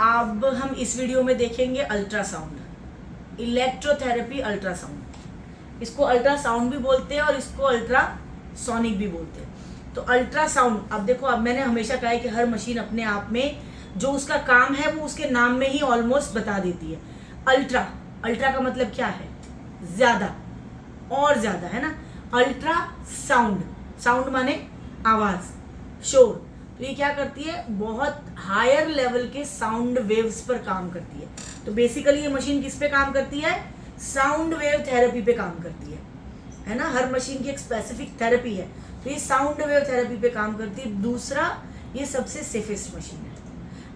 अब हम इस वीडियो में देखेंगे अल्ट्रासाउंड, इलेक्ट्रोथेरेपी अल्ट्रासाउंड। इसको अल्ट्रासाउंड भी बोलते हैं और इसको अल्ट्रासोनिक भी बोलते हैं। तो अल्ट्रासाउंड, अब देखो, अब मैंने हमेशा कहा है कि हर मशीन अपने आप में जो उसका काम है वो उसके नाम में ही ऑलमोस्ट बता देती है। अल्ट्रा, अल्ट्रा का मतलब क्या है? ज्यादा और ज्यादा, है ना। अल्ट्रा साउंड, साउंड माने आवाज, शोर। तो ये क्या करती है? बहुत हायर लेवल के साउंड वेव्स पर काम करती है। तो बेसिकली ये मशीन किस पे काम करती है? साउंड वेव थेरेपी पे काम करती है ना। हर मशीन की एक स्पेसिफिक थेरेपी है, तो ये साउंड वेव थेरेपी पे काम करती है। दूसरा, ये सबसे सेफेस्ट मशीन है।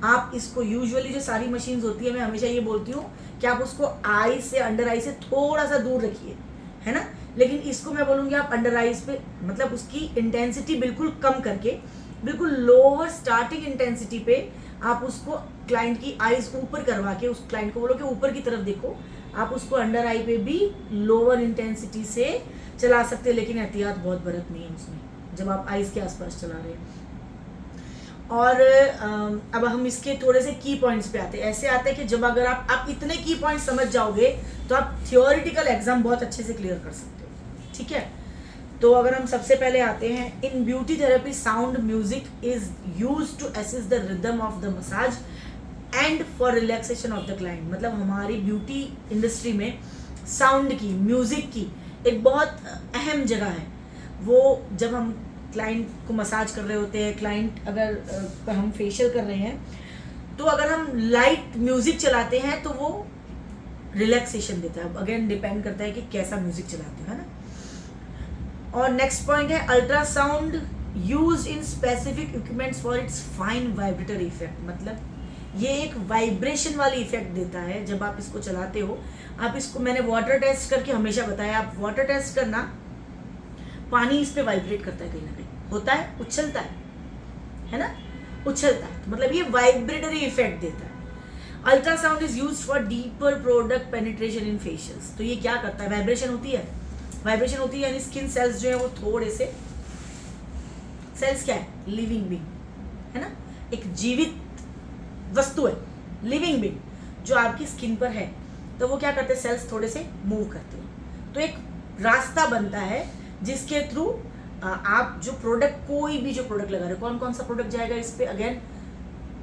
आप इसको यूजुअली जो सारी मशीन्स होती है, मैं हमेशा ये बोलती हूँ कि आप उसको आई से, अंडर आई से थोड़ा सा दूर रखिए, है ना। लेकिन इसको मैं बोलूँगी आप अंडर आईज पे, मतलब उसकी इंटेंसिटी बिल्कुल कम करके, बिल्कुल लोअर स्टार्टिंग इंटेंसिटी पे आप उसको क्लाइंट की आईज ऊपर करवा के उस क्लाइंट को बोलो कि ऊपर की तरफ देखो। आप उसको अंडर आई पे भी लोअर इंटेंसिटी से चला सकते हैं, लेकिन एहतियात बहुत बरतनी है उसमें जब आप आईज के आसपास चला रहे हैं। और अब हम इसके थोड़े से की पॉइंट्स पे आते हैं। ऐसे आते हैं कि जब अगर आप इतने की पॉइंट्स समझ जाओगे तो आप थियोरिटिकल एग्जाम बहुत अच्छे से क्लियर कर सकते हो, ठीक है। तो अगर हम सबसे पहले आते हैं, in beauty therapy sound music is used to assist the rhythm of the massage and for relaxation of the client. मतलब हमारी ब्यूटी इंडस्ट्री में साउंड की, म्यूजिक की एक बहुत अहम जगह है। वो जब हम क्लाइंट को मसाज कर रहे होते हैं, क्लाइंट अगर हम फेशियल कर रहे हैं, तो अगर हम लाइट म्यूजिक चलाते हैं तो वो रिलैक्सेशन देता है। अब अगेन डिपेंड करता है कि कैसा म्यूजिक चलाते हैं, है ना। और नेक्स्ट पॉइंट है ultrasound used in specific equipments for its fine vibratory effect. मतलब ये एक वाइब्रेशन वाली इफेक्ट देता है जब आप इसको चलाते हो। आप इसको, मैंने वाटर टेस्ट करके हमेशा बताया, आप वाटर टेस्ट करना, पानी इस पे वाइब्रेट करता है, कहीं ना कहीं होता है, उछलता है ना, उछलता है। तो मतलब ये वाइब्रेटरी इफेक्ट देता है। Ultrasound is used for deeper product penetration in facials. तो ये क्या करता है? वाइब्रेशन होती है, वाइब्रेशन होती है, यानी स्किन सेल्स जो है वो थोड़े से, सेल्स क्या है? लिविंग बीइंग, है ना, एक जीवित वस्तु है, लिविंग बीइंग जो आपकी स्किन पर है। तो वो क्या करते हैं? सेल्स थोड़े से मूव करते हैं, तो एक रास्ता बनता है जिसके थ्रू आप जो प्रोडक्ट, कोई भी जो प्रोडक्ट लगा रहे हो, कौन कौन सा प्रोडक्ट जाएगा इस पे? अगेन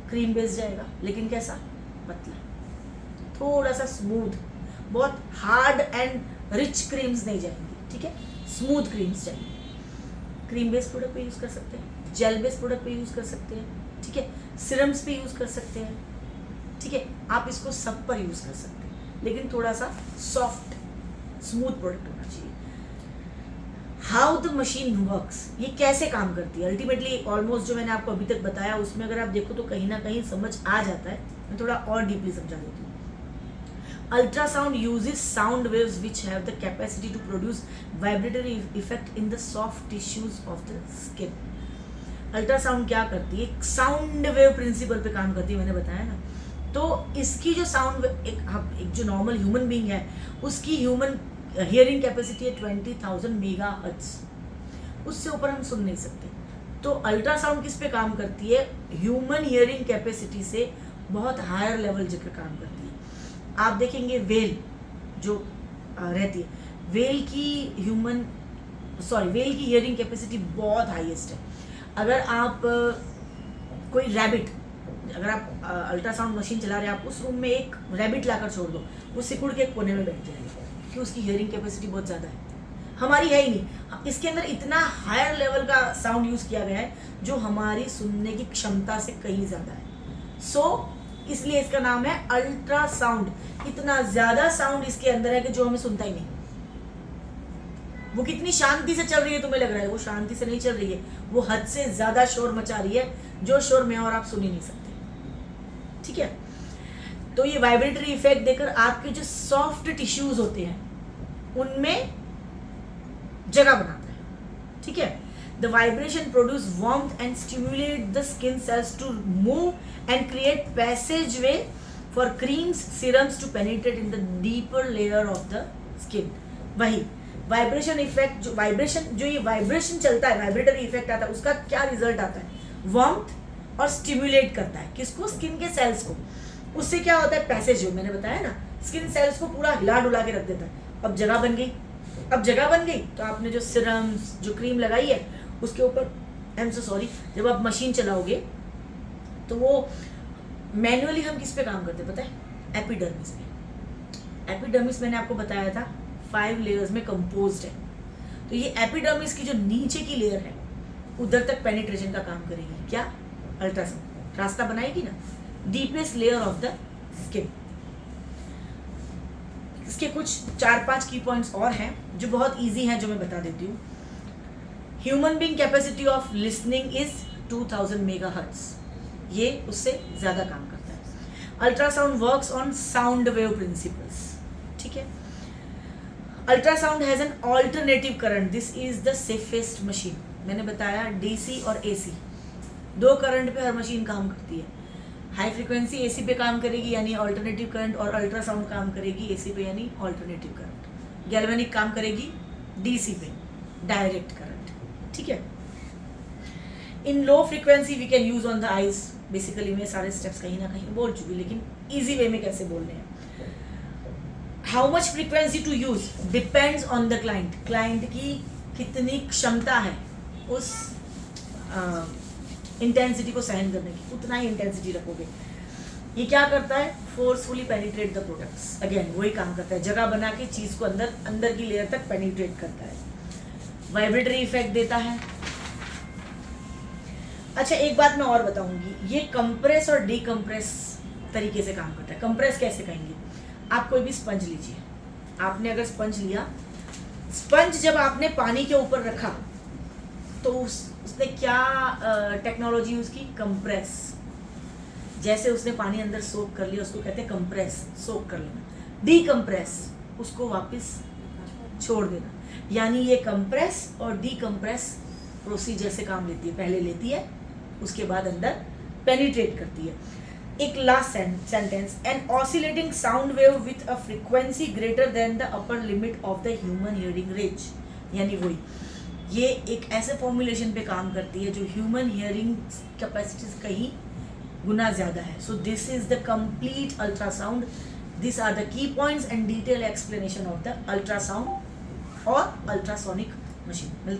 क्रीम बेस्ड जाएगा, लेकिन कैसा? पतला, थोड़ा सा स्मूथ, बहुत हार्ड एंड रिच क्रीम्स नहीं जाएंगी, ठीक है, स्मूथ क्रीम्स जाएंगी। क्रीम बेस्ड प्रोडक्ट पे यूज कर सकते हैं, जेल बेस्ड प्रोडक्ट पे यूज कर सकते हैं, ठीक है, सिरम्स पे यूज कर सकते हैं, ठीक है। आप इसको सब पर यूज कर सकते हैं, लेकिन थोड़ा सा सॉफ्ट स्मूथ प्रोडक्ट होना चाहिए। हाउ द मशीन वर्क्स, ये कैसे काम करती है? अल्टीमेटली ऑलमोस्ट जो मैंने आपको अभी तक बताया उसमें अगर आप देखो तो कहीं ना कहीं समझ आ जाता है। मैं थोड़ा और डीपली समझा देती हूँ। Ultrasound uses sound waves which have the capacity to produce vibratory effect in the soft tissues of the skin. Ultrasound क्या करती है? साउंड वेव प्रिंसिपल पे काम करती है, मैंने बताया ना। तो इसकी जो साउंड, एक जो नॉर्मल ह्यूमन बीइंग है उसकी ह्यूमन हियरिंग कैपेसिटी है 20,000 मेगाहर्ट्ज, उससे ऊपर हम सुन नहीं सकते। तो अल्ट्रासाउंड किस पे काम करती है? ह्यूमन हियरिंग कैपेसिटी से बहुत हायर लेवल जिक्र काम करती है। आप देखेंगे वेल जो रहती है, वेल की हियरिंग कैपेसिटी बहुत हाईएस्ट है। अगर आप कोई रैबिट, अगर आप अल्ट्रासाउंड मशीन चला रहे हैं, आप उस रूम में एक रैबिट लाकर छोड़ दो, वो सिकुड़ के एक कोने में बैठ जाएगा, कि उसकी हियरिंग कैपेसिटी बहुत ज़्यादा है, हमारी है ही नहीं। इसके अंदर इतना हायर लेवल का साउंड यूज़ किया गया है जो हमारी सुनने की क्षमता से कहीं ज़्यादा है। सो इसलिए इसका नाम है अल्ट्रासाउंड। इतना ज़्यादा साउंड इसके अंदर है कि जो हमें सुनता ही नहीं। वो कितनी शांति से चल रही है तुम्हें लग रहा है, वो शांति से नहीं चल रही है, वो हद से ज़्यादा शोर मचा रही है, जो शोर मैं और आप सुन ही नहीं सकते, ठीक है। तो ये वाइब्रेटरी इफेक्ट देकर आपके जो सॉफ्ट टिश्यूज होते हैं उनमें जगह बनाता है, ठीक है। The vibration produce warmth and stimulate the skin cells to move and create passage way for creams, serums to penetrate in the deeper layer of the skin. वही वाइब्रेशन इफेक्ट, जो ये वाइब्रेशन चलता है, वाइब्रेटरी इफेक्ट आता है, उसका क्या result आता है? वार्मथ और स्टिमुलेट करता है किसको, स्किन के सेल्स को। उससे क्या होता है, पैसेज जो मैंने बताया ना, स्किन सेल्स को पूरा हिला डुला के रख देता है। अब जगह बन गई, अब जगह बन गई तो आपने जो सिरम जो क्रीम लगाई है उसके ऊपर, आई एम सो सॉरी, जब आप मशीन चलाओगे तो वो मैन्युअली हम किस पे काम करते हैं पता है, एपिडर्मिस पे। एपिडर्मिस मैंने आपको बताया था 5 लेयर्स में कंपोज्ड है। तो ये एपिडर्मिस की जो नीचे की लेयर है उधर तक पेनिट्रेशन का काम करेगी। क्या, अल्ट्रासाउंड रास्ता बनाएगी ना, deepest layer of the skin. इसके कुछ 4-5 की पॉइंट्स और हैं जो बहुत इजी हैं, जो मैं बता देती हूँ। Human being capacity of listening is 2000 megahertz, ये उससे ज़्यादा काम करता है। Ultrasound works on sound wave principles, ठीक है। Ultrasound has an alternative current, this is the safest machine. मैंने बताया डीसी और एसी, 2 करंट पे हर मशीन काम करती है। हाई फ्रीक्वेंसी एसी पे काम करेगी यानी ऑल्टरनेटिव करंट, और अल्ट्रासाउंड काम करेगी एसी पे यानी ऑल्टरनेटिव करंट। गैल्वेनिक काम करेगी डीसी पे, डायरेक्ट करंट, ठीक है। In low frequency we can use on the eyes. Basically मैं सारे स्टेप्स कहीं ना कहीं बोल चुकी, लेकिन ईजी वे में कैसे बोलने हैं। How much frequency to use depends on the client, client की कितनी क्षमता है उस इंटेंसिटी को सहन करने की, उतना ही इंटेंसिटी रखोगे। ये क्या करता है, forcefully penetrate the products. Again वही काम करता है, जगह बना के चीज़ को अंदर की लेयर तक पेनिट्रेट करता है। वाइब्रेटरी इफेक्ट देता है। अच्छा, एक बात मैं और बताऊंगी, ये कंप्रेस और डीकंप्रेस तरीके से काम करता है। कंप्रेस कैसे कहेंगे, आप कोई भी स्पंज लीजिए, आपने अगर स्पंज लिया, स्पंज जब आपने पानी के ऊपर रखा तो उसने क्या टेक्नोलॉजी यूज़ की, कंप्रेस। जैसे उसने पानी अंदर सोक कर लिया उसको कहते हैं कंप्रेस, सोक कर लेना। डीकंप्रेस, उसको वापस छोड़ देना। यानी ये कंप्रेस और डीकंप्रेस प्रोसीजर से काम लेती है, पहले लेती है उसके बाद अंदर पेनिट्रेट करती है। एक last sentence, an oscillating sound wave with a frequency greater than the upper limit of the human hearing range, यानी वही, ये एक ऐसे फॉर्मुलेशन पे काम करती है जो ह्यूमन हियरिंग कैपेसिटी से कहीं गुना ज़्यादा है। So this is the complete ultrasound, this are the key points and detail explanation of the ultrasound और अल्ट्रासोनिक मशीन। मिलते